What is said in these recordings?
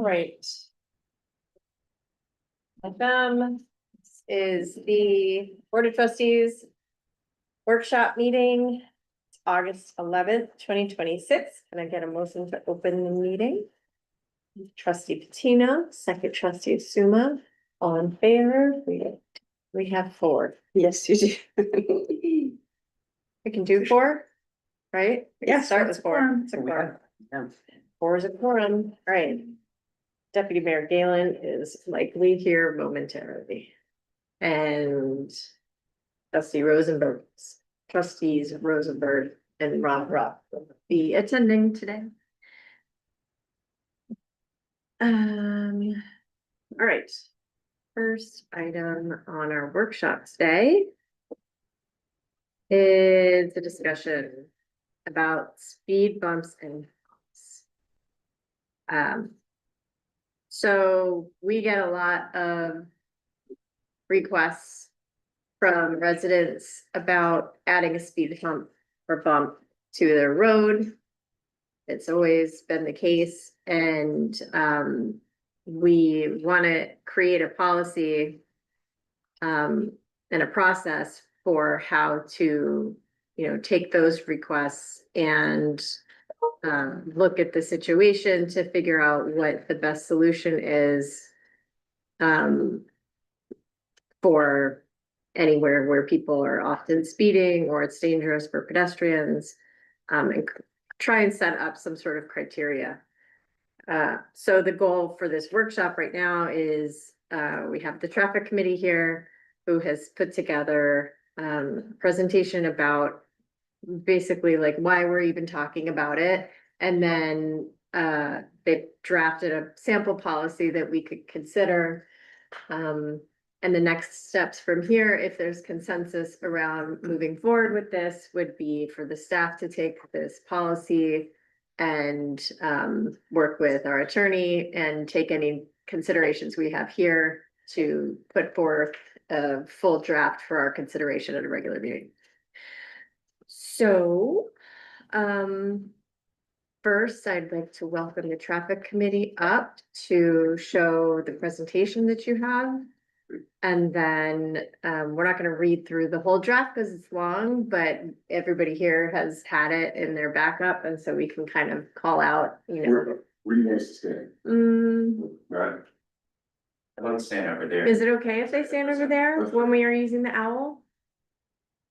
right. This is the Board of Trustees workshop meeting, August 11th, 2026. Can I get a motion to open the meeting? Trustee Patino, second trustee Suma, all in favor? We have four. Yes, you do. We can do four, right? We can Yes, start that's with four. a quorum. It's a quorum. Four is a quorum, all right. Deputy Mayor Galen is likely here momentarily. And trustee Rosenberg, trustees Rosenberg and Rob will be attending today. All right. First item on our workshop today is a discussion about speed bumps and bumps. So we get a lot of requests from residents about adding a speed hump or bump to their road. It's always been the case, and we want to create a policy and a process for how to, take those requests and look at the situation to figure out what the best solution is for anywhere where people are often speeding or it's dangerous for pedestrians, and try and set up some sort of criteria. So the goal for this workshop right now is we have the traffic committee here who has put together a presentation about basically like why we're even talking about it. And then they drafted a sample policy that we could consider. And the next steps from here, if there's consensus around moving forward with this, would be for the staff to take this policy and work with our attorney and take any considerations we have here to put forth a full draft for our consideration at a regular meeting. So, first, I'd like to welcome the traffic committee up to show the presentation that you have. And then we're not going to read through the whole draft because it's long, but everybody here has had it in their backup. And so we can kind of call out, Where do you want us to stand? Right. I want to stand over there. Is it okay if they stand over there when we are using the owl?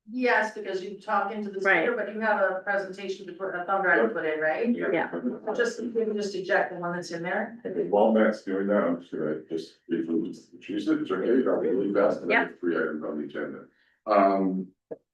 Yes, because you talk into the Right. speaker, but you have a presentation to put, a thumb drive to put in, right? Yeah. Just, you can just eject the one that's in there. While Matt's doing that, I'm just gonna briefly choose it, it's okay, I'll be really fast, and then Yep. 3 items on the agenda.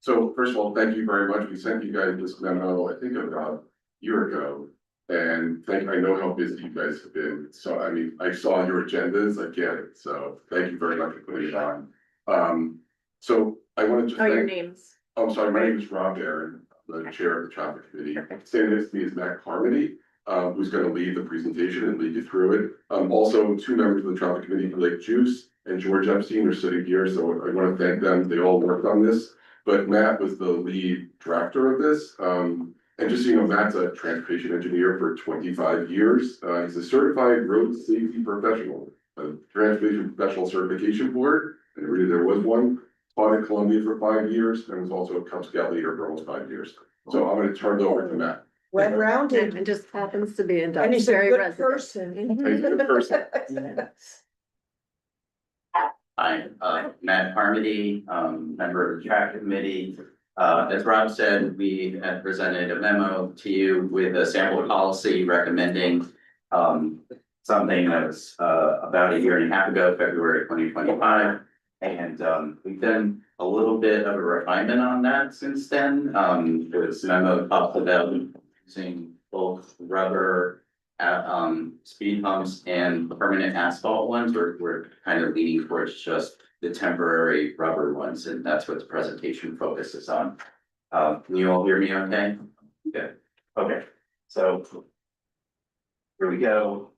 So first of all, thank you very much, we sent you guys this memo, I think about a year ago. And I know how busy you guys have been, so I mean, I saw your agendas, I get it, so thank you very much for putting it on. So I wanted to Oh, your thank, names. I'm sorry, my name is Rob Aaron, the chair of the traffic committee. Perfect. Standing next to me is Matt Carmody, who's gonna lead the presentation and lead you through it. Also, 2 members of the traffic committee, Blake Juice and George Epstein, are sitting here, so I wanna thank them, they all worked on this. But Matt was the lead drafter of this, and just so you know, Matt's a transportation engineer for 25 years. He's a certified road safety professional, a transportation professional certification board, and really there was one. Taught at Columbia for 5 years, and was also a Cub Scout leader for almost 5 years. So I'm gonna turn it over to Matt. Well-rounded, And just happens to be in and he's a Duxbury good resident. person. He's a good person. I'm Matt Carmody, member of the traffic committee. As Rob said, we have presented a memo to you with a sample policy recommending something that was about a year and a half ago, February 2025. And we've done a little bit of a refinement on that since then. This memo talks about using both rubber speed bumps and permanent asphalt ones. We're kind of leaning towards just the temporary rubber ones, and that's what the presentation focuses on. Can you all hear me okay? Good. Okay, so here we go.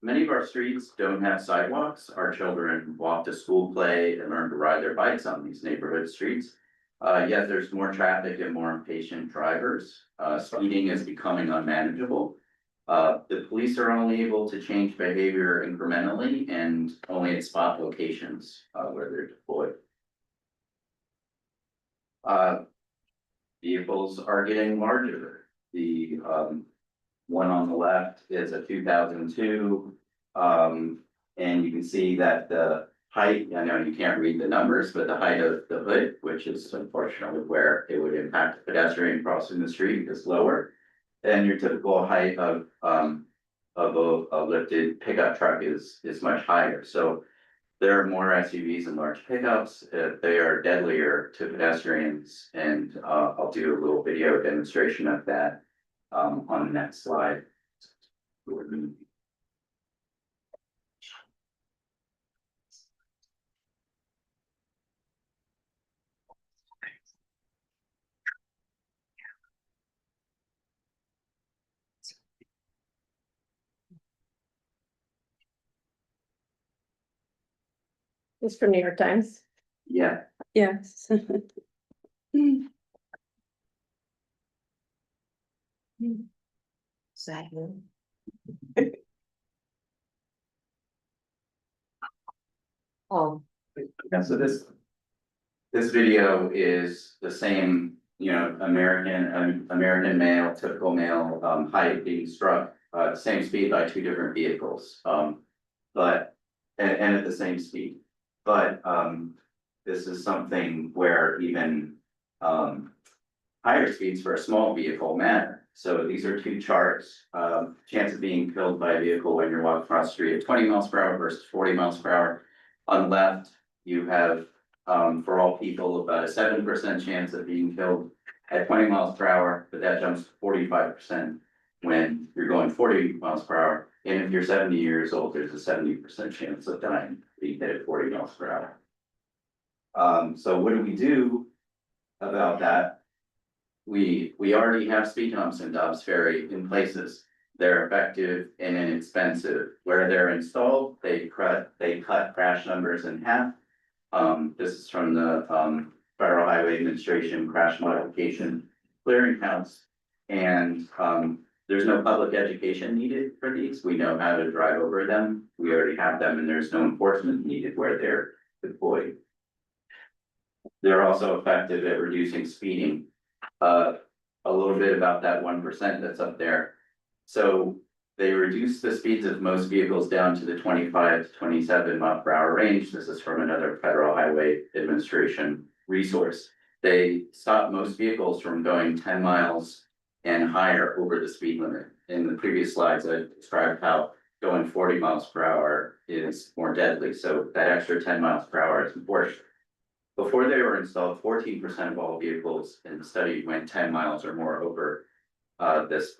Many of our streets don't have sidewalks. Our children walk to school, play, and learn to ride their bikes on these neighborhood streets. Yet there's more traffic and more impatient drivers. Speeding is becoming unmanageable. The police are only able to change behavior incrementally and only at spot locations, where they're deployed. Vehicles are getting larger. The, one on the left is a 2002. And you can see that the height, I know you can't read the numbers, but the height of the hood, which is unfortunately where it would impact a pedestrian crossing the street, is lower. And your typical height of a lifted pickup truck is much higher. So there are more SUVs and large pickups. They are deadlier to pedestrians, and I'll do a little video demonstration of that on the next slide. This is from New York Times. Yeah, Yes. Oh, and so this video is the same, you know, American male, typical male, height being struck, same speed by two different vehicles. But, and at the same speed. But, this is something where even, higher speeds for a small vehicle matter. So these are two charts, chance of being killed by a vehicle when you're walking across the street at 20 miles per hour versus 40 miles per hour. On the left, you have, for all people, about a 7% chance of being killed at 20 miles per hour, but that jumps to 45% when you're going 40 miles per hour. And if you're 70 years old, there's a 70% chance of dying being hit at 40 miles per hour. So what do we do about that? We already have speed humps in Dobbs Ferry in places. They're effective and inexpensive. Where they're installed, they cut crash numbers in half. This is from the Federal Highway Administration Crash Modification Clearinghouse. And there's no public education needed for these. We know how to drive over them. We already have them, and there's no enforcement needed where they're deployed. They're also effective at reducing speeding. A little bit about that 1% that's up there. So they reduce the speeds of most vehicles down to the 25 to 27 mile per hour range. This is from another Federal Highway Administration resource. They stop most vehicles from going 10 miles and higher over the speed limit. In the previous slides, I described how going 40 miles per hour is more deadly. So that extra 10 miles per hour is important. Before they were installed, 14% of all vehicles in the study went 10 miles or more over this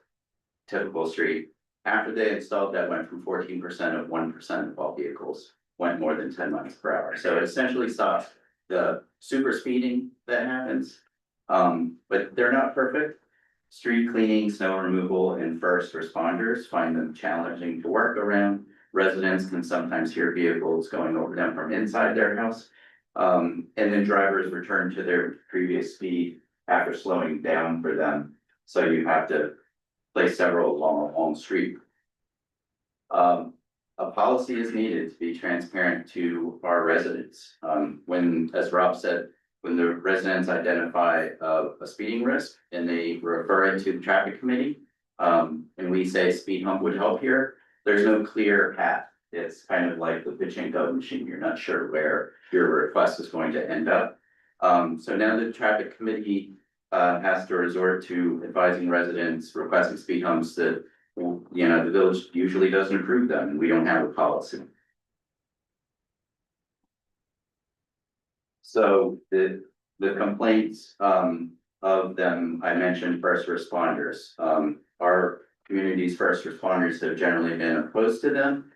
typical street. After they installed that, went from 14% of 1% of all vehicles went more than 10 miles per hour. So it essentially stops the super speeding that happens. But they're not perfect. Street cleaning, snow removal, and first responders find them challenging to work around. Residents can sometimes hear vehicles going over them from inside their house. And then drivers return to their previous speed after slowing down for them. So you have to place several along a long street. A policy is needed to be transparent to our residents. When, as Rob said, when the residents identify a speeding risk and they refer it to the traffic committee, and we say speed hump would help here, there's no clear path. It's kind of like the pachinko machine. You're not sure where your request is going to end up. So now the traffic committee has to resort to advising residents requesting speed humps that, you know, the village usually doesn't approve them, and we don't have a policy. So the complaints of them, I mentioned first responders. Our community's first responders have generally been opposed to them,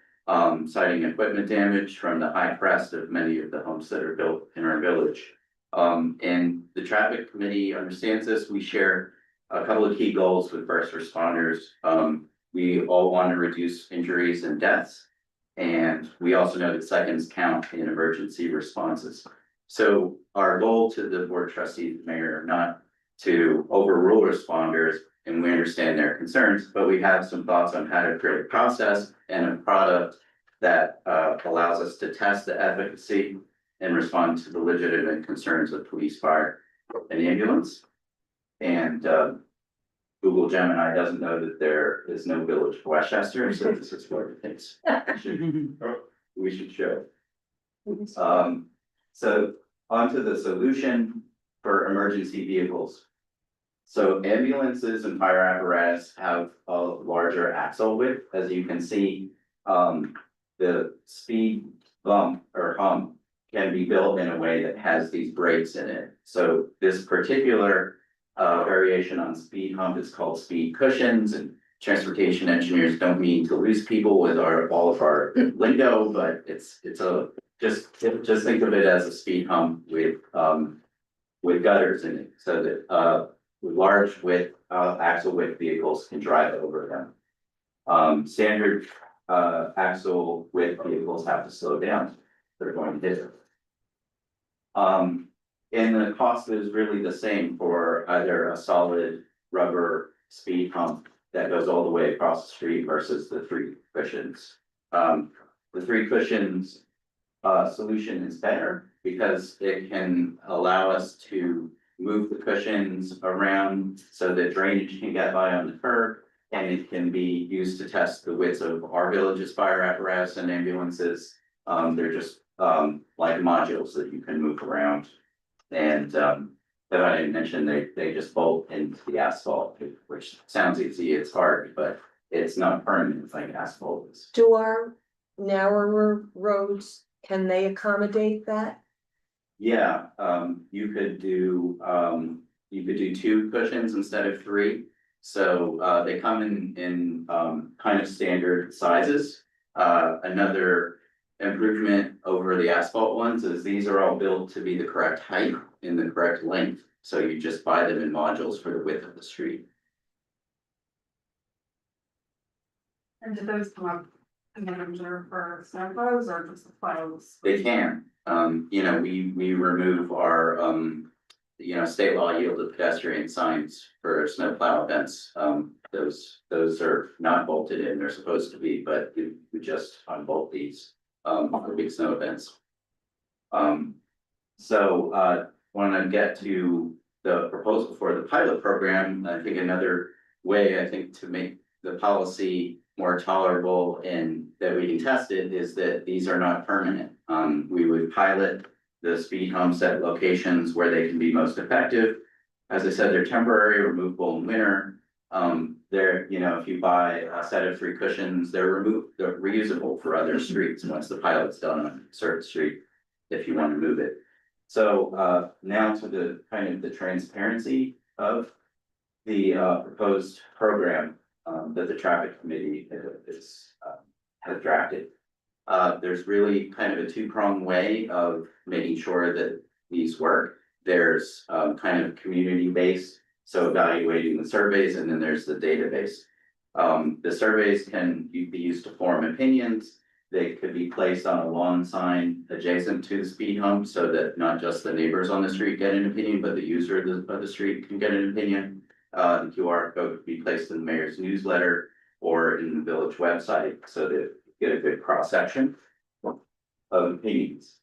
citing equipment damage from the high crest of many of the homes that are built in our village. And the traffic committee understands this. We share a couple of key goals with first responders. We all want to reduce injuries and deaths. And we also know that seconds count in emergency responses. So our goal to the board of trustees, mayor, not to overrule responders, and we understand their concerns, but we have some thoughts on how to create a process and a product that allows us to test the efficacy and respond to the legitimate concerns of police, fire, and ambulance. And Google Gemini doesn't know that there is no village of Westchester, so this is what it thinks we should show. So onto the solution for emergency vehicles. So ambulances and fire apparatus have a larger axle width, as you can see. The speed bump or hump can be built in a way that has these brakes in it. So this particular variation on speed hump is called speed cushions, and transportation engineers don't mean to lose people with all of our lingo, but it's a just think of it as a speed hump with gutters in it, so that large width axle width vehicles can drive over them. Standard axle width vehicles have to slow down. They're going to hit it. And the cost is really the same for either a solid rubber speed hump that goes all the way across the street versus the 3 cushions. The 3 cushions solution is better because it can allow us to move the cushions around so that drainage can get by on the curb, and it can be used to test the widths of our village's fire apparatus and ambulances. They're just like modules that you can move around. And if I didn't mention, they just bolt into the asphalt, which sounds easy, it's hard, but it's not permanent, it's like asphalt is. Do our narrower roads, can they accommodate that? Yeah, you could do 2 cushions instead of 3. So they come in kind of standard sizes. Another improvement over the asphalt ones is these are all built to be the correct height and the correct length. So you just buy them in modules for the width of the street. And do those come up in the reserve for snowplows or just the plows? They can, you know, we remove our, state law yielded pedestrian signs for snowplow events. Those are not bolted in, they're supposed to be, but we just unbolt these, for big snow events. When I get to the proposal for the pilot program, I think another way, to make the policy more tolerable and that we can test it is that these are not permanent. We would pilot the speed humps at locations where they can be most effective. As I said, they're temporary, removable in winter. If you buy a set of 3 cushions, they're reusable for other streets once the pilot's done on a certain street, if you want to move it. So now to the kind of the transparency of the proposed program that the traffic committee has drafted. There's really kind of a 2-pronged way of making sure that these work. There's kind of community-based, so evaluating the surveys, and then there's the database. The surveys can be used to form opinions. They could be placed on a lawn sign adjacent to the speed hump so that not just the neighbors on the street get an opinion, but the user of the street can get an opinion. The QR code could be placed in the mayor's newsletter or in the village website so that you get a good cross-section of opinions.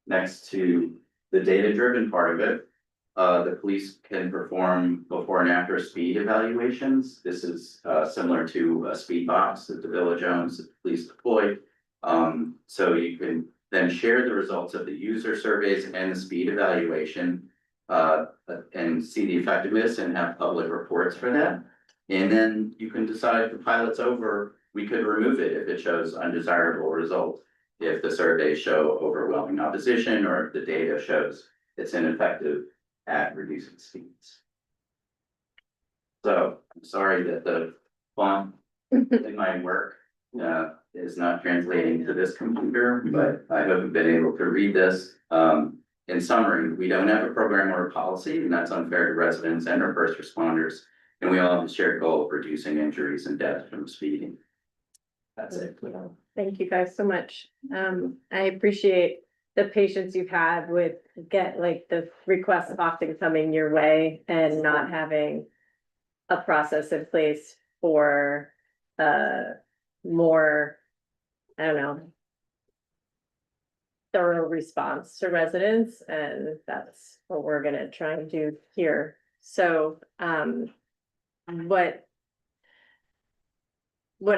Next to the data-driven part of it, the police can perform before and after speed evaluations. This is similar to a speed box that the village owns, that the police deploy. So you can then share the results of the user surveys and the speed evaluation and see the effectiveness and have public reports for that. And then you can decide if the pilot's over, we could remove it if it shows undesirable results. If the surveys show overwhelming opposition or if the data shows it's ineffective at reducing speeds. So I'm sorry that the font in my work is not translating to this computer, but I hope you've been able to read this. In summary, we don't have a program or a policy, and that's unfair to residents and our first responders. And we all have a shared goal of reducing injuries and deaths from speeding. That's it. Thank you guys so much. I appreciate the patience you've had with like the requests often coming your way and not having a process in place for more, I don't know, thorough response to residents, and that's what we're gonna try and do here. So, what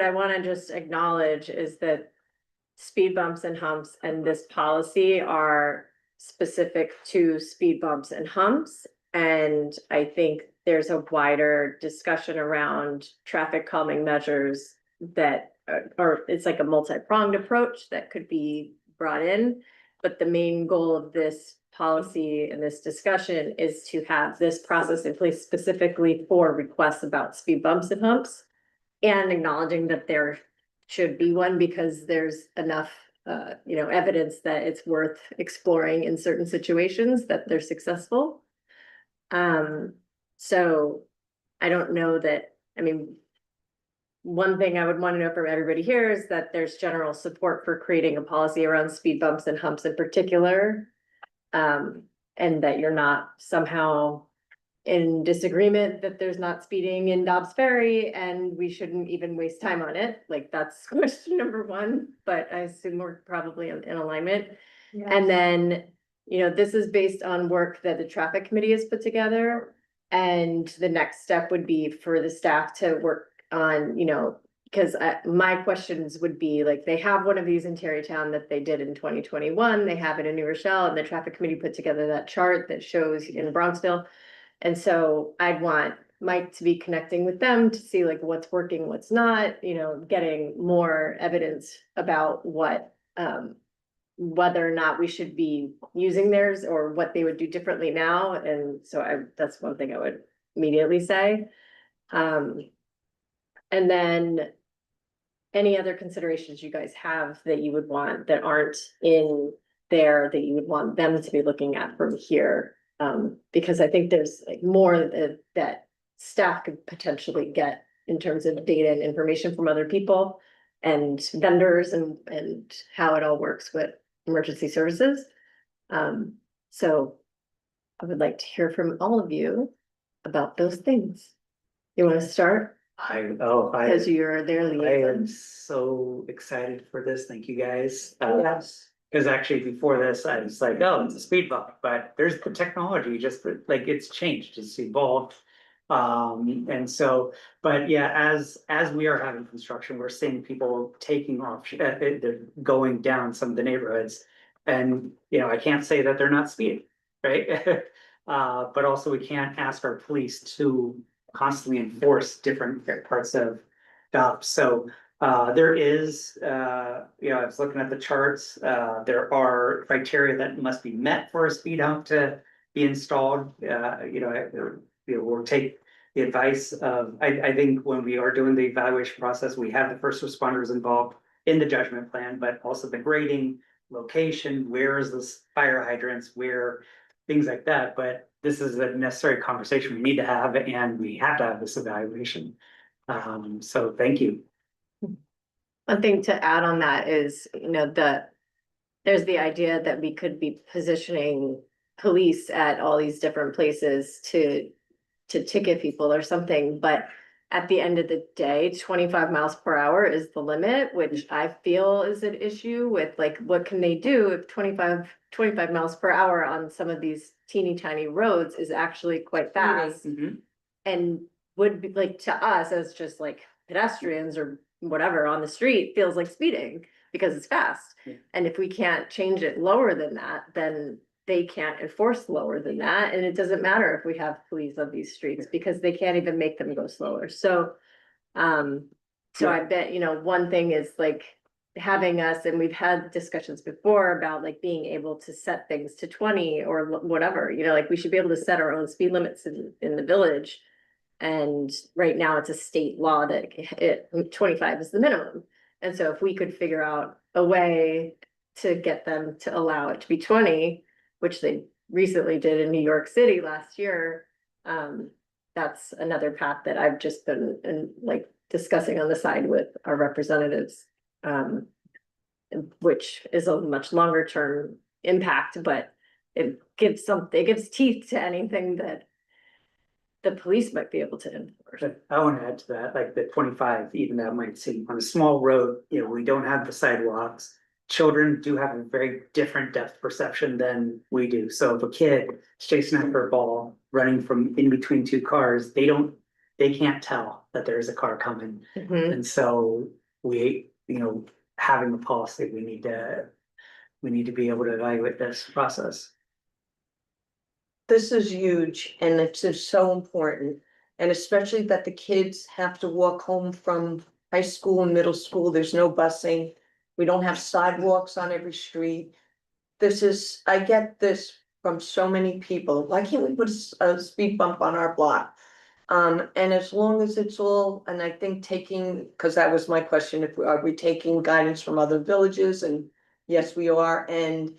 I wanna just acknowledge is that speed bumps and humps and this policy are specific to speed bumps and humps. And I think there's a wider discussion around traffic calming measures that, or it's like a multi-pronged approach that could be brought in. But the main goal of this policy and this discussion is to have this process in place specifically for requests about speed bumps and humps. And acknowledging that there should be one because there's enough, evidence that it's worth exploring in certain situations that they're successful. So I don't know that, I mean, one thing I would want to know from everybody here is that there's general support for creating a policy around speed bumps and humps in particular. And that you're not somehow in disagreement that there's not speeding in Dobbs Ferry and we shouldn't even waste time on it. Like, that's question number one, but I assume we're probably in alignment. And then, this is based on work that the traffic committee has put together. And the next step would be for the staff to work on, because my questions would be like, they have one of these in Tarrytown that they did in 2021. They have it in New Rochelle, and the traffic committee put together that chart that shows in Bronxville. And so I'd want Mike to be connecting with them to see like what's working, what's not, getting more evidence about what, whether or not we should be using theirs or what they would do differently now. And so that's one thing I would immediately say. And then any other considerations you guys have that you would want that aren't in there that you would want them to be looking at from here. Because I think there's like more that staff could potentially get in terms of data and information from other people and vendors and how it all works with emergency services. So I would like to hear from all of you about those things. You want to start? Because you're their I am liaison. so excited for this. Thank you, guys. Yes. Because actually before this, I was like, oh, it's a speed bump, but there's the technology, just like it's changed, it's evolved. And so, but yeah, as we are having construction, we're seeing people taking off, they're going down some of the neighborhoods. And, I can't say that they're not speeding, right? But also we can't ask our police to constantly enforce different parts of Dobbs. So there is, I was looking at the charts, there are criteria that must be met for a speed hump to be installed. We'll take the advice of, I think when we are doing the evaluation process, we have the first responders involved in the judgment plan, but also the grading, location, where is this fire hydrants, where, things like that. But this is a necessary conversation we need to have, and we have to have this evaluation. So thank you. One thing to add on that is, there's the idea that we could be positioning police at all these different places to ticket people or something, but at the end of the day, 25 miles per hour is the limit, which I feel is an issue with like, what can they do if 25 miles per hour on some of these teeny tiny roads is actually quite fast? And would be like, to us as just like pedestrians or whatever on the street, feels like speeding because it's fast. Yeah. And if we can't change it lower than that, then they can't enforce lower than that. And it doesn't matter if we have police on these streets because they can't even make them go slower. So, I bet, one thing is like having us, and we've had discussions before about like being able to set things to 20 or whatever, like we should be able to set our own speed limits in the village. And right now it's a state law that 25 is the minimum. And so if we could figure out a way to get them to allow it to be 20, which they recently did in New York City last year, that's another path that I've just been like discussing on the side with our representatives, which is a much longer term impact, but it gives teeth to anything that the police might be able to enforce. But I want to add to that, like the 25, even that might seem on a small road, you know, we don't have the sidewalks. Children do have a very different depth perception than we do. So if a kid is chasing after a ball, running from in between two cars, they can't tell that there's a car coming. Mhm. And so we, you know, having a policy, we need to be able to evaluate this process. This is huge and it's just so important. And especially that the kids have to walk home from high school and middle school. There's no busing. We don't have sidewalks on every street. I get this from so many people. Why can't we put a speed bump on our block? And as long as it's all, and I think cause that was my question, are we taking guidance from other villages? And yes, we are. And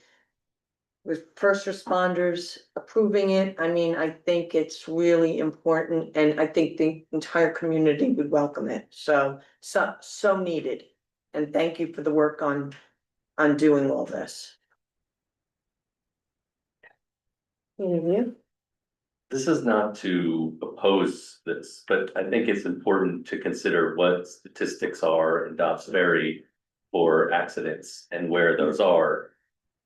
with first responders approving it, I mean, I think it's really important and I think the entire community would welcome it. So needed. And thank you for the work on doing all this. You? This is not to oppose this, but I think it's important to consider what statistics are in Dobbs Ferry for accidents and where those are.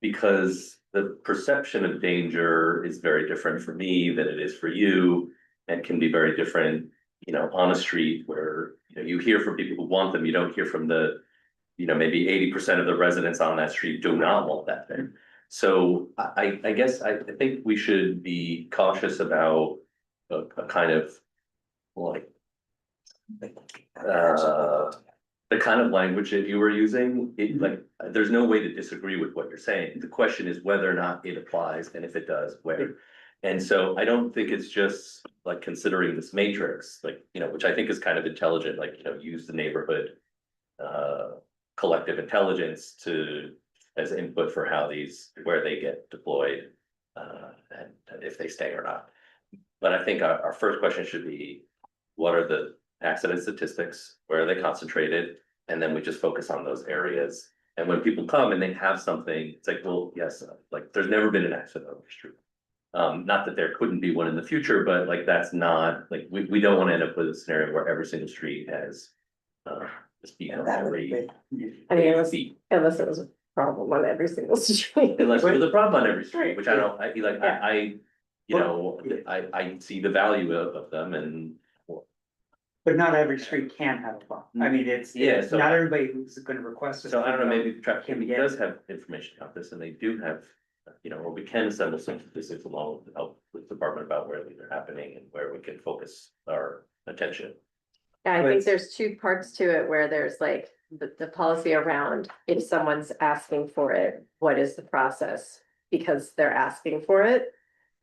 Because the perception of danger is very different for me than it is for you, and can be very different, you know, on a street where, you know, you hear from people who want them, you don't hear from the, you know, maybe 80% of the residents on that street do not want that thing. So I guess I think we should be cautious about a kind of like the kind of language that you were using. It like, there's no way to disagree with what you're saying. The question is whether or not it applies, and if it does, where. And so I don't think it's just like considering this matrix, like, you know, which I think is kind of intelligent, like, you know, use the neighborhood collective intelligence as input for how where they get deployed, and if they stay or not. But I think our first question should be, what are the accident statistics? Where are they concentrated? And then we just focus on those areas. And when people come and they have something, it's like, well, yes, like there's never been an accident on the street. Not that there couldn't be one in the future, but like, that's not, like, we don't want to end up with a scenario where every single street has a speed on every. I mean, feet. unless it was a problem on every single street. Unless there's a problem on every street, which I don't, Yeah. you know, I see the value of them and. But not every street can have a problem. I mean, Yeah, so- not everybody who's gonna request. a So I don't know, speed maybe bump traffic can committee get does it. have information about this, and they do have, you know, or we can assemble some statistics along with help with the department about where these are happening and where we can focus our attention. Yeah, I But- think there's two parts to it where there's like the policy around if someone's asking for it, what is the process? Because they're asking for it.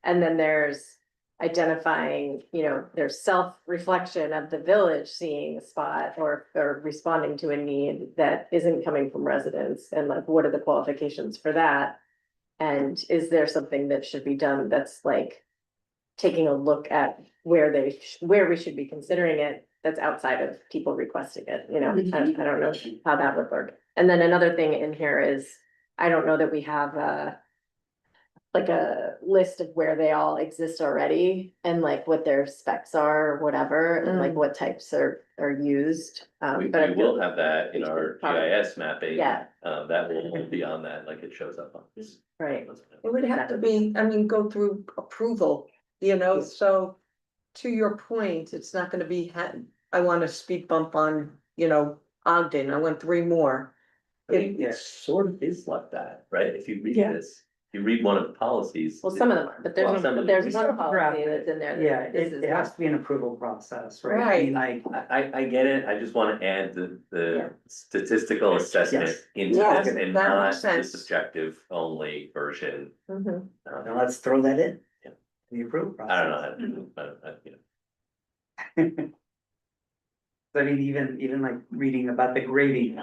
And then there's identifying, you know, there's self-reflection of the village seeing a spot or responding to a need that isn't coming from residents. And like, what are the qualifications for that? And is there something that should be done that's like taking a look at where we should be considering it, that's outside of people requesting it, you know, I don't know how that would work. And then another thing in here is, I don't know that we have like a list of where they all exist already and like what their specs are or whatever, and like what types are used. We But I feel- will have that in our GIS mapping. Yeah. That will be on that, like it shows up on this. Right. It would have to be, I mean, go through approval, you know, so to your point, it's not gonna be, I want a speed bump on, you know, Ogden, I want 3 more. It sort of is like that, right? If you read Yeah. this, you read one of the policies. Well, some of them are, but Well, some of them- there's one policy that's in there. that Yeah, this is it has not- to be an approval process, right? I mean, like, I get it, I just wanna add Yeah. the statistical assessment Yes. into Yes, this and that not makes sense. the subjective only version. Mhm. now let's throw that in. Yeah. The approval process. I don't know how to do it, but, you know. I mean, even like reading about the grading,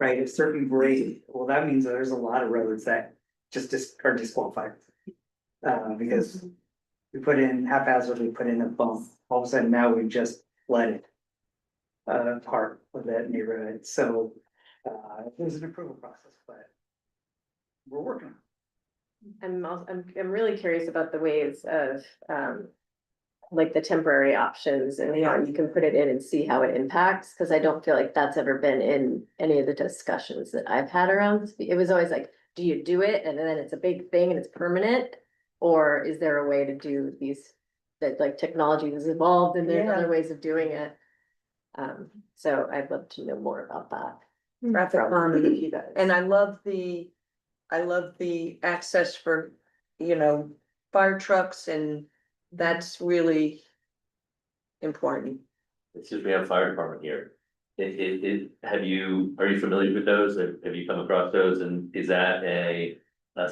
right, a certain grade, well, that means that there's a lot of roads that just are disqualified. Because we put in haphazardly put in a bump, all of a sudden now we've just flooded part of that neighborhood, so there's an approval process, but we're working on it. I'm really curious about the ways of, like the temporary options and how you can put it in and see how it impacts, because I don't feel like that's ever been in any of the discussions that I've had around. It was always like, do you do it and then it's a big thing and it's permanent? Or is there a way to do these, that like technology has evolved and there's Yeah. other ways of doing it? So I'd love to know more about that. Traffic from harmony. you guys. And I love the access for, you know, fire trucks, and that's really important. Since we have fire department here. Are you familiar with those? Have you come across those? And is that a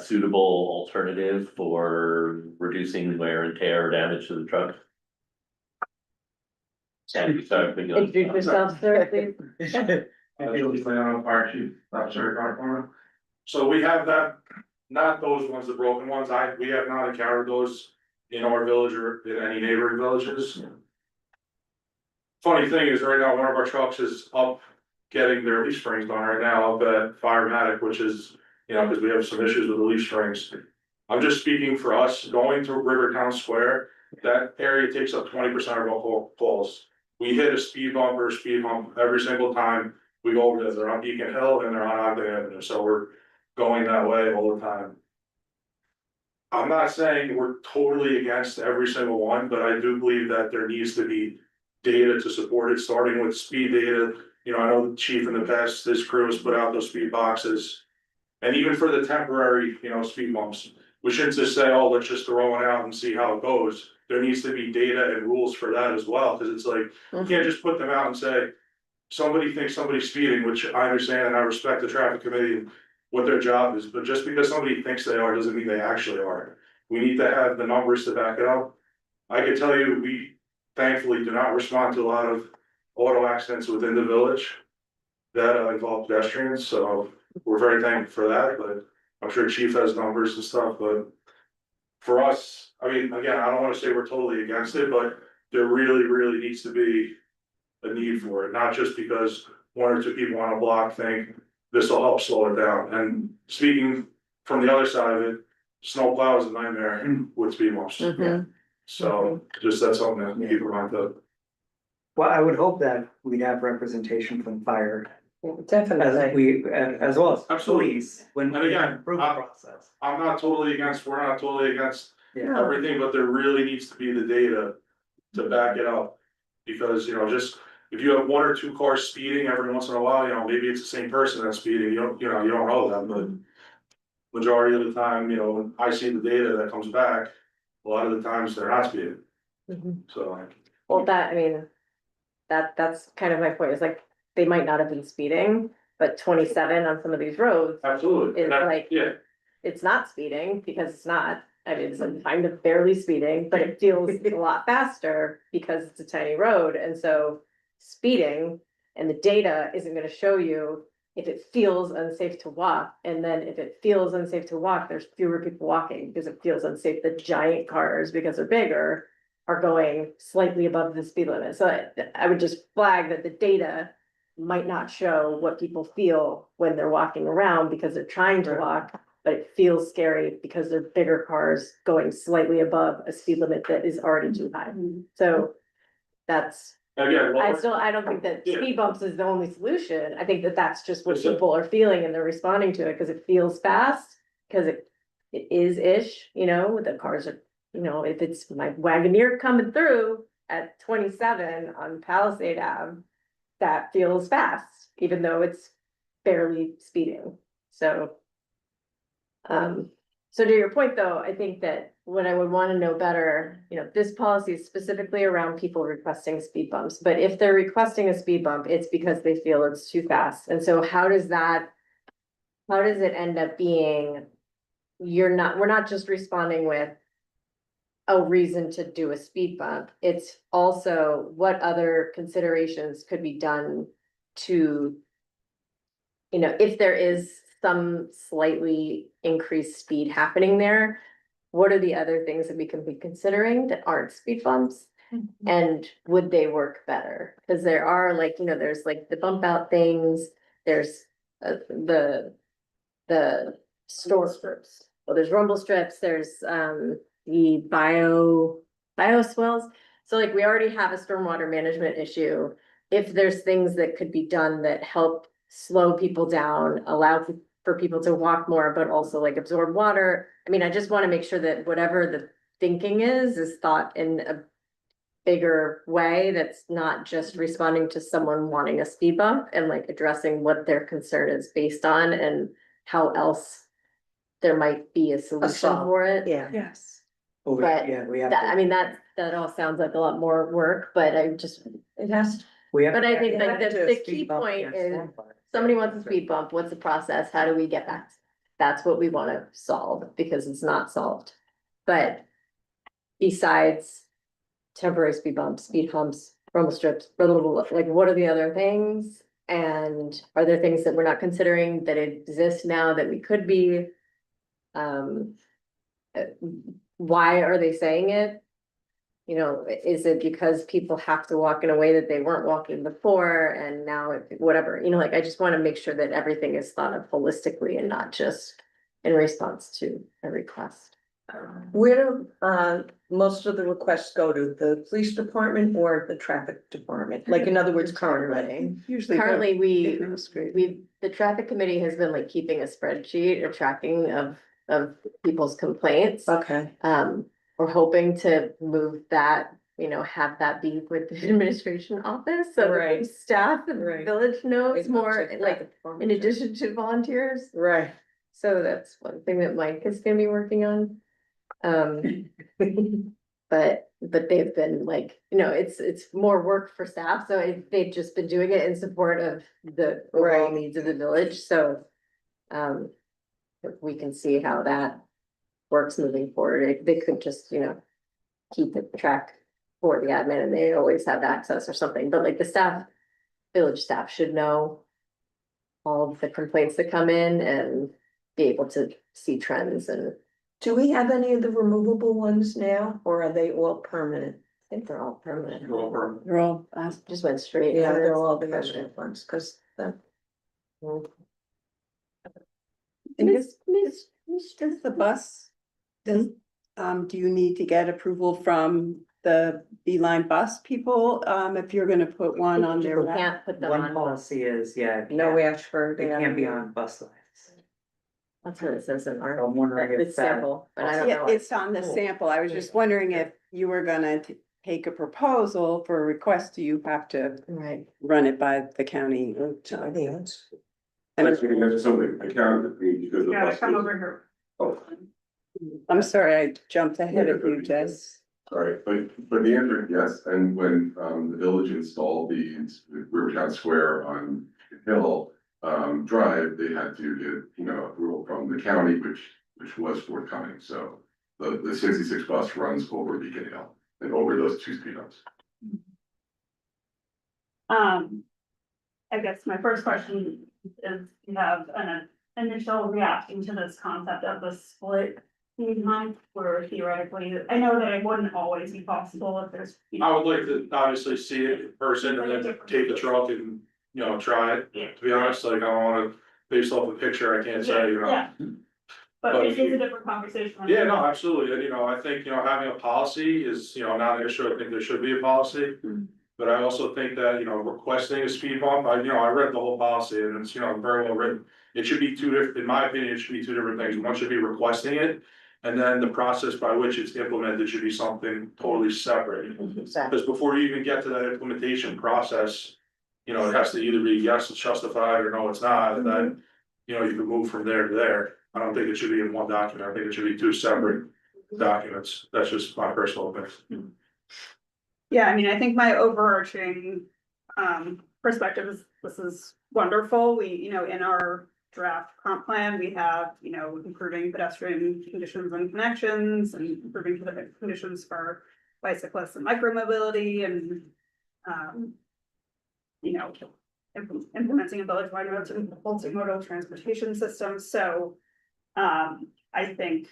suitable alternative for reducing wear and tear or damage to the truck? Sandy, sorry, but you- Introduce yourself, sir, please. Fire chief, officer, fire department. So we have that, not those ones, the broken ones, we have not encountered those in our village or in any neighboring villages. Funny thing is, right now, one of our trucks is up getting their leaf springs done right now up at Firematic, which is, you know, because we have some issues with the leaf springs. I'm just speaking for us, going to Rivertown Square, that area takes up 20% of our calls. We hit a speed bump or a speed hump every single time we go over there. They're on Beacon Hill and they're on Ogden Avenue, so we're going that way all the time. I'm not saying we're totally against every single one, but I do believe that there needs to be data to support it, starting with speed data. You know, I know the chief in the past, his crew has put out those speed boxes. And even for the temporary, you know, speed bumps, we shouldn't just say, oh, let's just throw it out and see how it goes. There needs to be data and rules for that as well, because it's like, you can't just put them out and say, somebody thinks somebody's speeding, which I understand and I respect the traffic committee and what their job is, but just because somebody thinks they are, doesn't mean they actually are. We need to have the numbers to back it up. I can tell you, we thankfully do not respond to a lot of auto accidents within the village that involve pedestrians, so we're very thankful for that, but I'm sure chief has numbers and stuff, but for us, I mean, again, I don't wanna say we're totally against it, but there really needs to be a need for it, not just because one or two people on a block think this will help slow it down. And speaking from the other side of it, snow plow is a nightmare with speed bumps. Mhm. So just that's something to keep in mind though. Well, I would hope that we'd have representation from fire as Definitely. as well as Absolutely. police when And we again, approve the process. I'm not totally against, we're not totally against Yeah. everything, but there really needs to be the data to back it up. Because, you know, just if you have one or two cars speeding every once in a while, you know, maybe it's the same person that's speeding, you don't know that, but majority of the time, you know, when I see the data that comes back, a lot of the times they're not speeding, Mhm. so. Well, that, I mean, that's kind of my point, is like, they might not have been speeding, but 27 on some of these roads, Absolutely. It's like- Yeah, it's not speeding, because it's not. I mean, it's kind of barely speeding, but it feels a lot faster because it's a tiny road, and so speeding and the data isn't gonna show you if it feels unsafe to walk, and then if it feels unsafe to walk, there's fewer people walking because it feels unsafe. The giant cars, because they're bigger, are going slightly above the speed limit. So I would just flag that the data might not show what people feel when they're walking around because they're trying to Right. walk, but it feels scary because they're bigger cars going slightly above a speed limit that is already too high. So that's, again, I don't think that Yeah. speed bumps is the only solution. I think that that's just what It's a- people are feeling and they're responding to it because it feels fast. Cause it is ish, you know, the cars are, you know, if it's my Wagoneer coming through at 27 on Palisade Ave, that feels fast, even though it's barely speeding, so. So to your point, though, I think that what I would wanna know better, you know, this policy is specifically around people requesting speed bumps, but if they're requesting a speed bump, it's because they feel it's too fast, and so how does that? How does it end up being? We're not just responding with a reason to do a speed bump, it's also what other considerations could be done to. You know, if there is some slightly increased speed happening there, what are the other things that we can be considering that aren't speed bumps? And would they work better? Cause there are like, you know, there's like the bump out things, there's the store strips. well, there's rumble strips, there's, the bioswales. So like, we already have a stormwater management issue. If there's things that could be done that help slow people down, allow for people to walk more, but also like absorb water. I mean, I just want to make sure that whatever the thinking is thought in a bigger way that's not just responding to someone wanting a speed bump and like addressing what their concern is based on and how else there might be a solution solve, for it. Yeah, Yes. But Yeah, we have. That, I mean, that all sounds like a lot more work, but I just, it has, We have. but I think like have to the speed key bump point against is stormwater. somebody wants a speed bump, what's the process? How do we get that? That's what we wanna solve because it's not solved. But besides temporary speed bumps, speed humps, rumble strips, blah, blah, blah, like what are the other things? And are there things that we're not considering that exist now that we could be? Uh, Why are they saying it? You know, is it because people have to walk in a way that they weren't walking before and now whatever, you know, like I just want to make sure that everything is thought of holistically and not just in response to a request. where do, most of the requests go to? The police department or the traffic department? Like, in other words, currently? Usually. Currently, the traffic committee has been like keeping a spreadsheet, a tracking of people's complaints. Okay, We're hoping to move that, you know, have that be with the administration office, so that Right. the staff and the Right. village knows more, like, in addition, addition to volunteers. right, So that's one thing that Mike is gonna be working on. But they've been like, you know, it's more work for staff, so they've just been doing it in support of the overall Right. needs of the village, so. If we can see how that works moving forward, they could just, you know. Keep it track for the admin and they always have access or something, but like the staff, village staff should know. All of the complaints that come in and be able to see trends and do we have any of the removable ones now, or are they all permanent? I think they're all permanent. They're all, Just went straight. Yeah, they're all the Permanent. permanent ones, cause the. Does the bus, do you need to get approval from the Beeline bus people, if you're gonna put one on their People route? can't put them One on. policy is, yeah. it No can't- Ashford. It can't be on bus lines. That's what it says in our. I'm wondering if It's that. sample, but I don't Yeah, know. it's on the sample. I was just wondering if you were gonna take a proposal for a request, do you have to Right. run it by the county? And Actually, that's something I counted because the bus. here. Oh, I'm sorry, I jumped ahead of you, Jess. sorry, but the answer is yes, and when the village installed the Rivertown Square on Hill Drive, they had to get, you know, approval from the county, which was forthcoming, so. The 66 bus runs over Beacon Hill and over those two speed humps. I guess my first question is, you have an initial reaction to this concept of the split speed hump, where theoretically, I know that it wouldn't always be possible if there's. I would like to obviously see it in person and then take the truck and, you know, try it. Yeah. To be honest, like, I don't wanna, based off a picture, I can't say, you know. Yeah. But it is a different conversation. Yeah, no, absolutely, and you know, I think, you know, having a policy is, you know, not an issue, I think there should be a policy. But I also think that, you know, requesting a speed bump, I read the whole policy and it's, you know, very well written. It should be two different, in my opinion, it should be two different things, one should be requesting it. And then the process by which it's implemented should be something totally separate. Exactly. Because before you even get to that implementation process, you know, it has to either be yes, it's justified, or no, it's not, and then. You know, you can move from there to there. I don't think it should be in one document. I think it should be two separate documents. That's just my personal opinion. Yeah, I mean, I think my overarching perspective is, this is wonderful. We, you know, in our draft comp plan, we have, you know, improving pedestrian conditions and connections and improving the conditions for bicyclists and micromobility and you know, implementing a village-wide multimodal transportation system, so I think,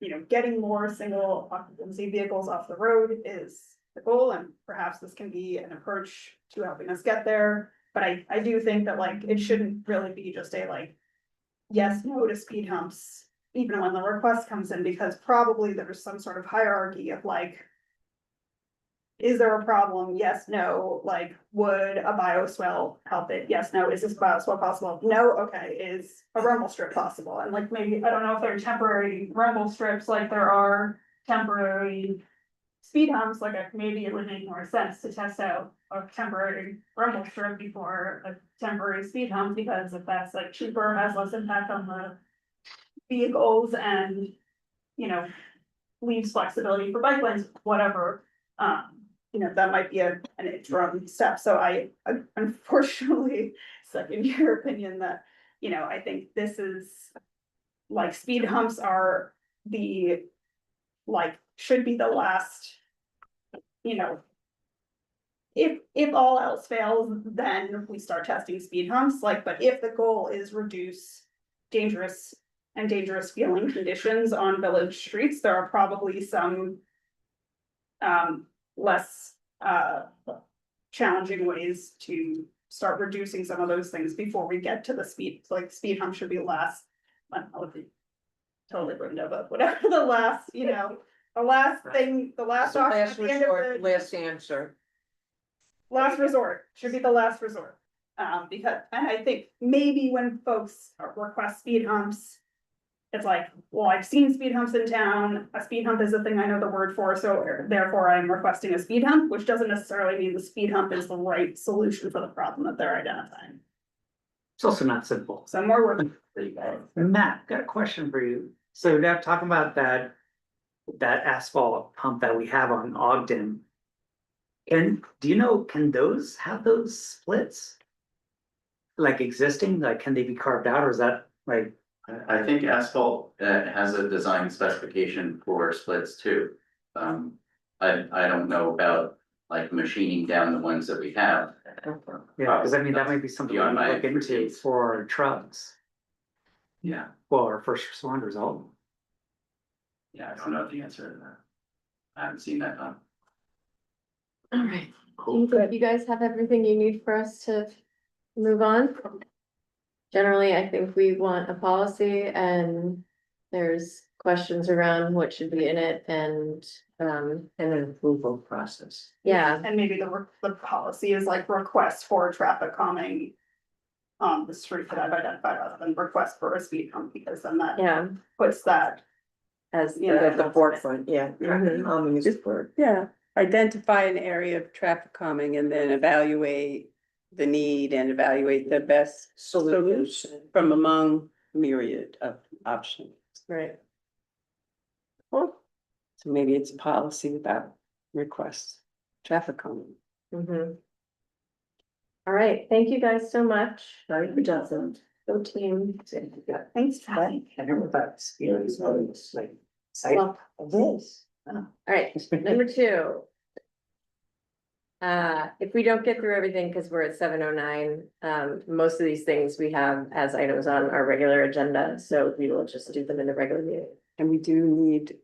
you know, getting more single occupancy vehicles off the road is the goal, and perhaps this can be an approach to helping us get there. But I do think that, like, it shouldn't really be just a like yes, no to speed humps even when the request comes in, because probably there's some sort of hierarchy of like. Is there a problem? Yes, no, like, would a bioswale help it? Yes, no, is this bioswale possible? No, okay, is a rumble strip possible? And like, maybe, I don't know if there are temporary rumble strips like there are temporary. Speed humps, like maybe it would make more sense to test out a temporary rumble strip before a temporary speed hump, because if that's like cheaper, has less impact on the. Vehicles and, you know, leaves flexibility for bike lanes, whatever. That might be an interim step, so I unfortunately second your opinion that, I think this is. Like, speed humps are the, like, should be the last. If all else fails, then we start testing speed humps, like, but if the goal is reduce dangerous feeling conditions on village streets, there are probably some. Less challenging ways to start reducing some of those things before we get to the speed, like speed hump should be last. I don't know if it totally ruined it, but whatever the last, the last thing, the last option at Last the end of resort, the. last answer. Last resort, should be the last resort. Because, and I think maybe when folks request speed humps. It's like, well, I've seen speed humps in town, a speed hump is a thing I know the word for, so therefore I'm requesting a speed hump, which doesn't necessarily mean the speed hump is the right solution for the problem that they're identifying. It's also not simple. So more work for you guys. Matt, got a question for you. So now talking about that asphalt hump that we have on Ogden. Do you know, can those have those splits? Like existing, like can they be carved out, or is that like? I think asphalt has a design specification for splits too. I don't know about like machining down the ones that we have. Yeah, because I mean, that might be something we Beyond my look into expertise. for trucks. Yeah, Well, our first responders, all. yeah, I don't know the answer to that. I haven't seen that done. All right, you think you guys have everything you need for us to move on? Generally, I think we want a policy and there's questions around what should be in it and And an approval process. yeah, And maybe the policy is like request for traffic calming. On the street that I've identified, rather than request for a speed hump, because then that yeah, puts that. as. At the forefront, yeah. Mhm. Just word. Yeah, identify an area of traffic calming and then evaluate the need and evaluate the best solution from among myriad of options. Right, So maybe it's a policy about requests, traffic calming. mhm. All right, thank you guys so much. Sorry for Johnson. Go team. Thanks, Patty. I remember that, it's like. Site Well, of this. all right, number two. If we don't get through everything, because we're at 7:09, most of these things we have as items on our regular agenda, so we will just do them in the regular meeting. And we do need.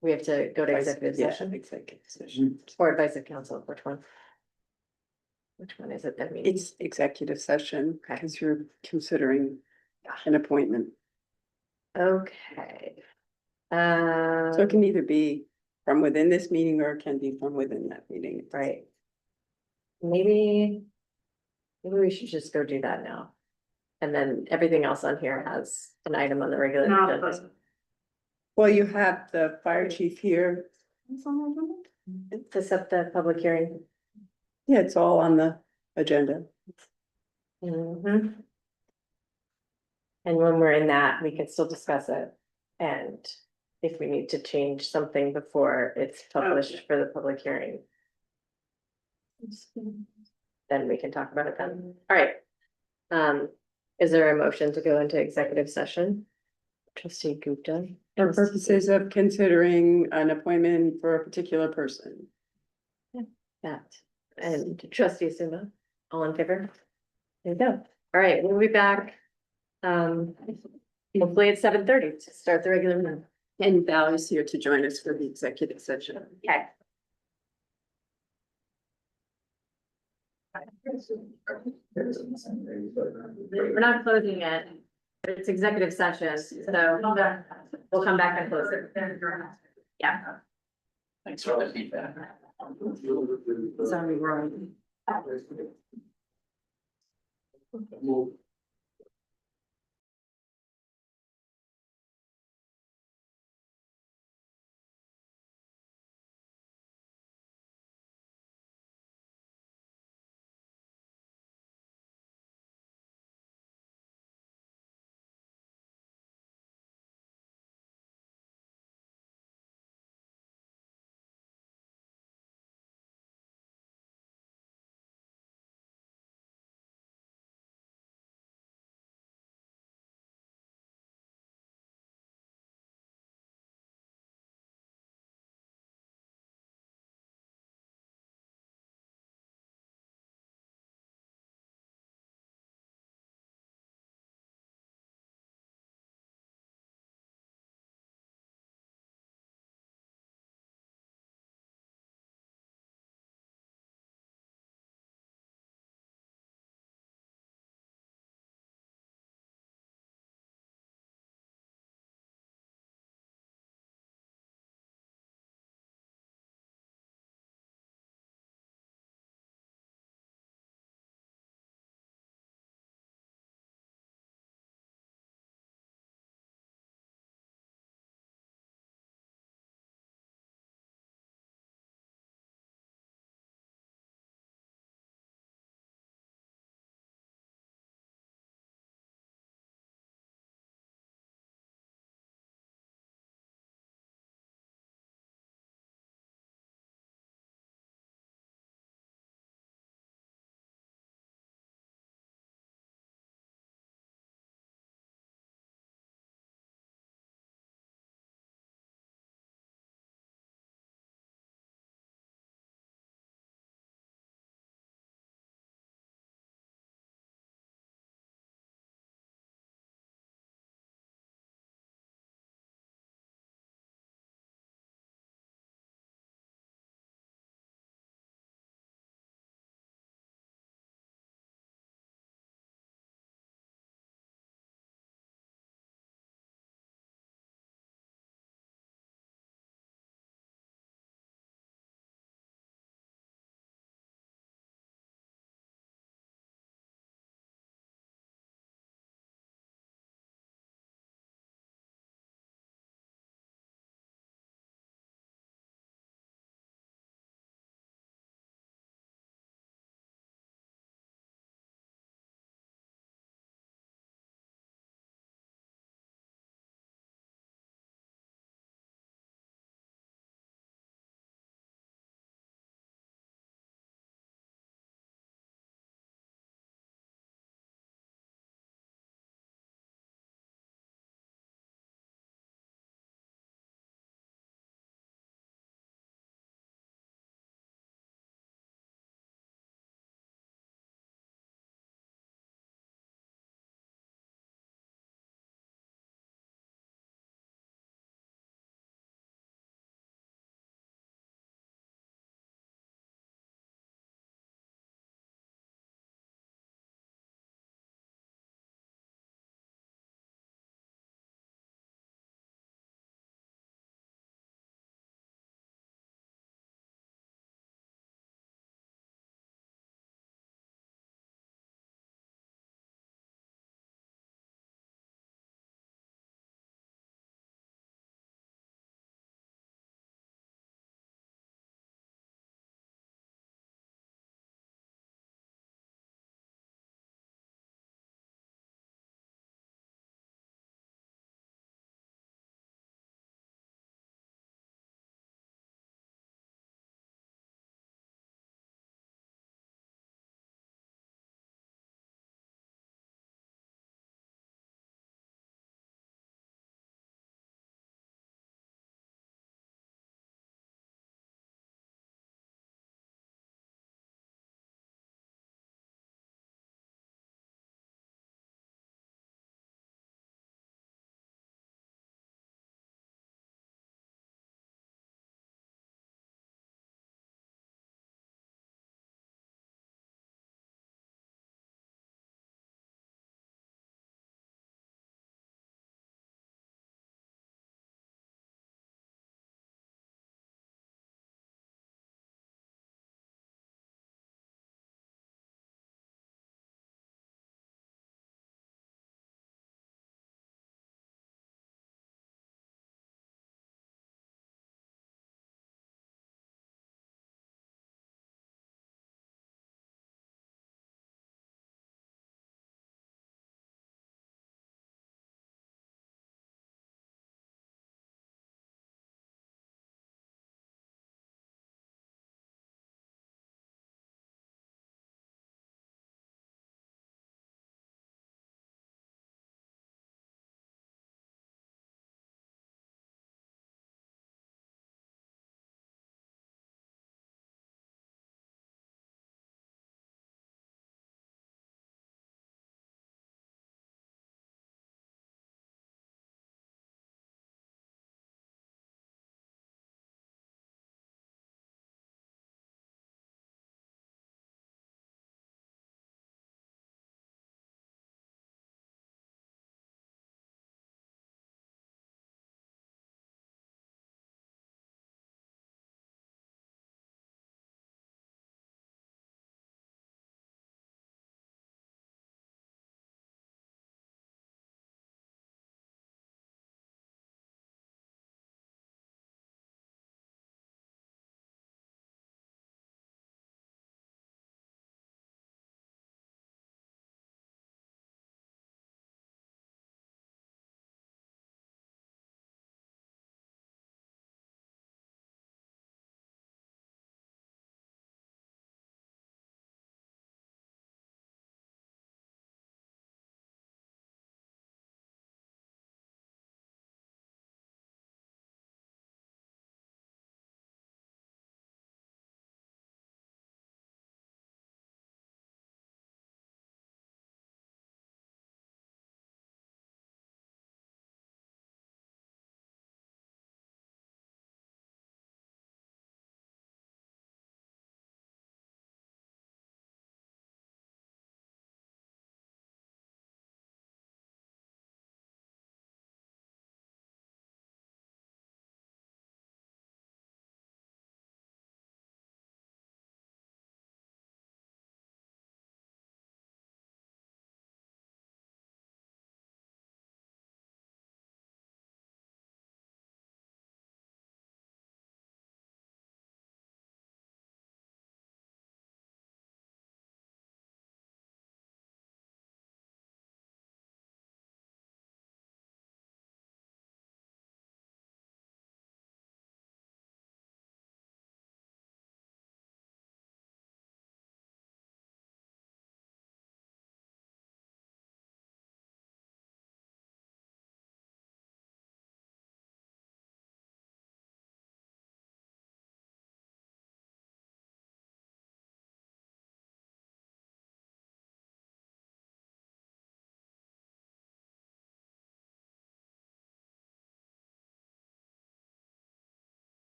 We have to go to executive Yeah, session executive session. or advice of counsel, which one? Which one is it that we? It's executive session Okay. because you're considering an appointment. Okay. So it can either be from within this meeting or it can be from within that meeting. Right. Maybe we should just go do that now. And then everything else on here has an item on the regular Not agenda. Well, you have the fire chief here. To set the public hearing. Yeah, it's all on the agenda. Mhm. And when we're in that, we can still discuss it. And if we need to change something before it's published for the public hearing. Then we can talk about it then. All right. Is there a motion to go into executive session? Trustee Gupta. For purposes of considering an appointment for a particular person. That, and trustee Suma, all in favor? There you go. All right, we'll be back. Hopefully at 7:30 to start the regular meeting. And Val is here to join us for the executive session. Okay. We're not closing yet. It's executive session, so we'll come back and close it. Yeah. Thanks for the feedback. Sorry, Ron.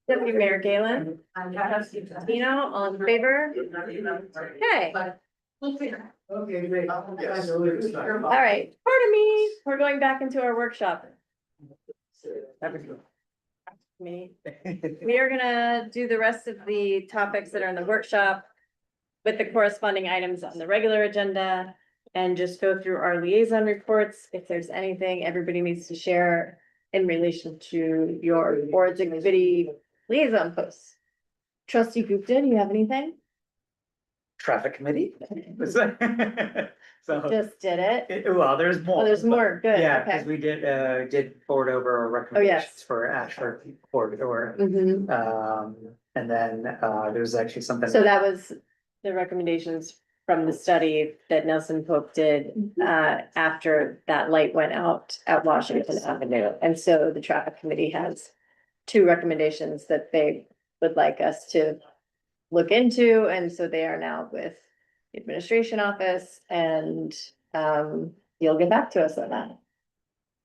Deputy Mayor Galen. Trustee Tino, all in favor? Okay. All right, pardon me, we're going back into our workshop. Me. We are gonna do the rest of the topics that are in the workshop with the corresponding items on the regular agenda and just go through our liaison reports. If there's anything everybody needs to share in relation to your boards and committee liaison posts. Trustee Gupta, do you have anything? Traffic committee. So, Just did it. well, there's more. Oh, there's more. Good. Yeah, Okay. because we did forward over our recommendations yes. for Ashford corridor. Mhm. And then, there's actually something. So that was the recommendations from the study that Nelson Pope did after that light went out at Washington Avenue. And so the traffic committee has two recommendations that they would like us to look into, and so they are now with the administration office, and you'll get back to us on that.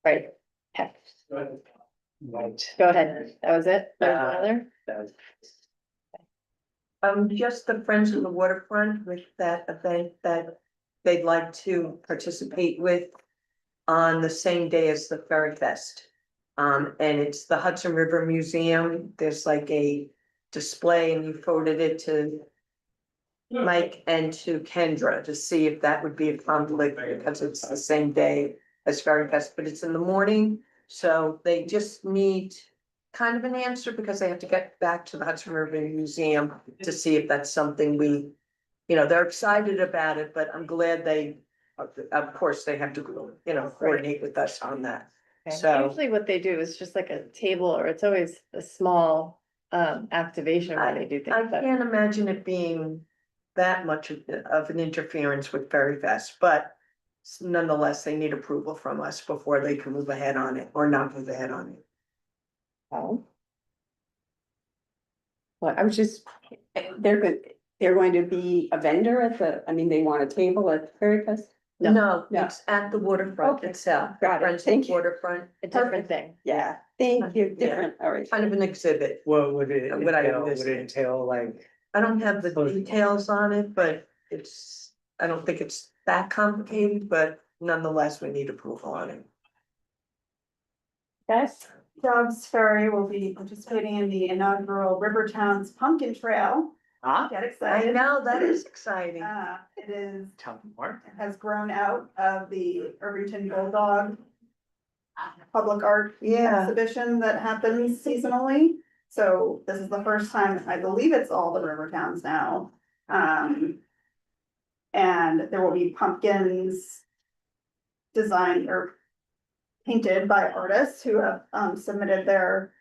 Right, okay, Right. go ahead, that was it, there's another? Just the Friends of the Waterfront with that event that they'd like to participate with on the same day as the Ferry Fest. And it's the Hudson River Museum. There's like a display and you forwarded it to Mike and to Kendra to see if that would be a conflict because it's the same day as Ferry Fest, but it's in the morning. So they just need kind of an answer because they have to get back to the Hudson River Museum to see if that's something we, you know, they're excited about it, but I'm glad they, of course, they have to, you know, coordinate with us on that. Okay. So- Usually what they do is just like a table, or it's always a small activation where they do I things, but can't imagine it being that much of an interference with Ferry Fest, but nonetheless, they need approval from us before they can move ahead on it or not move ahead on it. oh, Well, I was just, they're going to be a vendor at the, I mean, they want a table at the Ferry Fest? No. No, No. it's at the waterfront Okay. itself. Got it. Friends of Thank you. Waterfront, a different thing. Yeah, thank you, Yeah. different, all right. kind of an exhibit. What would it What I entail? Would missed. it entail like? I don't have the details on it, but it's, I don't think it's that complicated, but nonetheless, we need approval on it. Guys, Dobbs Ferry will be participating in the inaugural Rivertown's Pumpkin Trail. Huh? Get I excited. know, that is exciting. It is, Tell me more. has grown out of the Irvington Bulldog public art Yeah, exhibition that happens seasonally. So this is the first time, I believe it's all the river towns now. And there will be pumpkins designed or painted by artists who have submitted their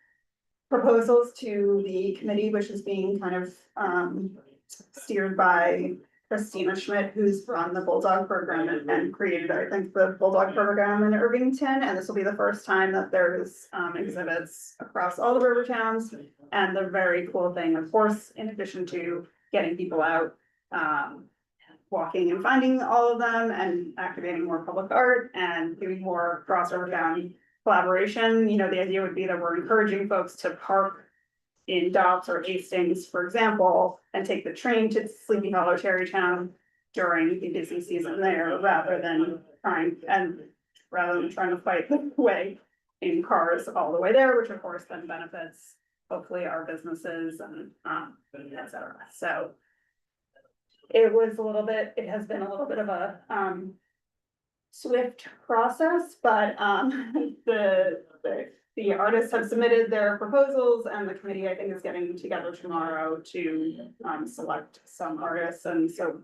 proposals to the committee, which is being kind of steered by Christina Schmidt, who's run the Bulldog program and created, I think, the Bulldog program in Irvington. And this will be the first time that there's exhibits across all the river towns. And the very cool thing, of course, in addition to getting people out, walking and finding all of them and activating more public art and doing more cross river town collaboration, you know, the idea would be that we're encouraging folks to park in Dobbs or Hastings, for example, and take the train to Sleepy Hollow, Tarrytown during the busy season there, rather than trying to fight the way in cars all the way there, which of course then benefits hopefully our businesses and et cetera. So it has been a little bit of a swift process, but the artists have submitted their proposals and the committee, I think, is getting together tomorrow to select some artists, and so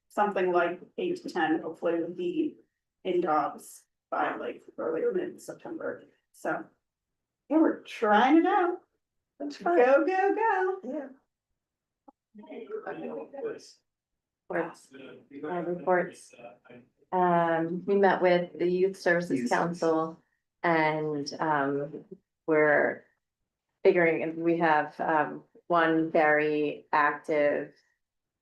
something like 8 to 10 hopefully will be in Dobbs by like early or mid-September. So yeah, we're trying it out. that's fine. Go, go, go. Yeah. reports. We met with the Youth Services Council and we're figuring, and we have one very active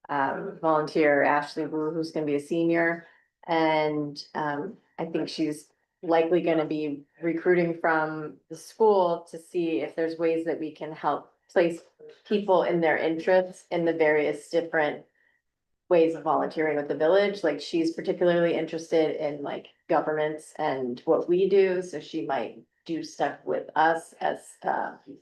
volunteer, Ashley Wu, who's gonna be a senior. And I think she's likely gonna be recruiting from the school to see if there's ways that we can help place people in their interests in the various different ways of volunteering with the village. Like she's particularly interested in like governments and what we do, so she might do stuff with us as,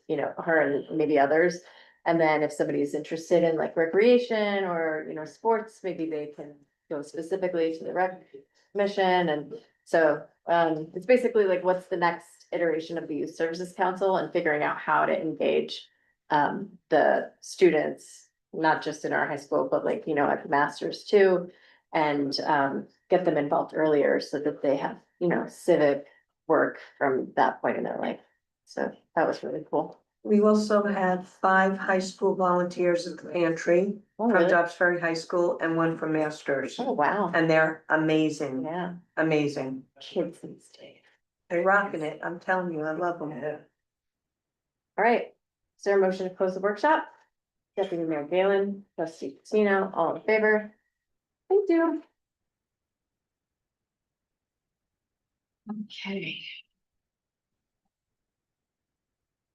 you know, her and maybe others. And then if somebody's interested in like recreation or, you know, sports, maybe they can go specifically to the rec mission. And so, it's basically like, what's the next iteration of the Youth Services Council and figuring out how to engage the students, not just in our high school, but like, you know, at the masters too. And get them involved earlier so that they have, you know, civic work from that point in their life. So that was really cool. We also had 5 high school volunteers at the pantry Oh, from really? Dobbs Ferry High School and 1 from Masters. Oh, wow. And they're amazing, Yeah, amazing. kids these days. They're rocking it. I'm telling you, I love them. All right, is there a motion to close the workshop? Deputy Mayor Galen, trustee Casino, all in favor? Thank you. Okay.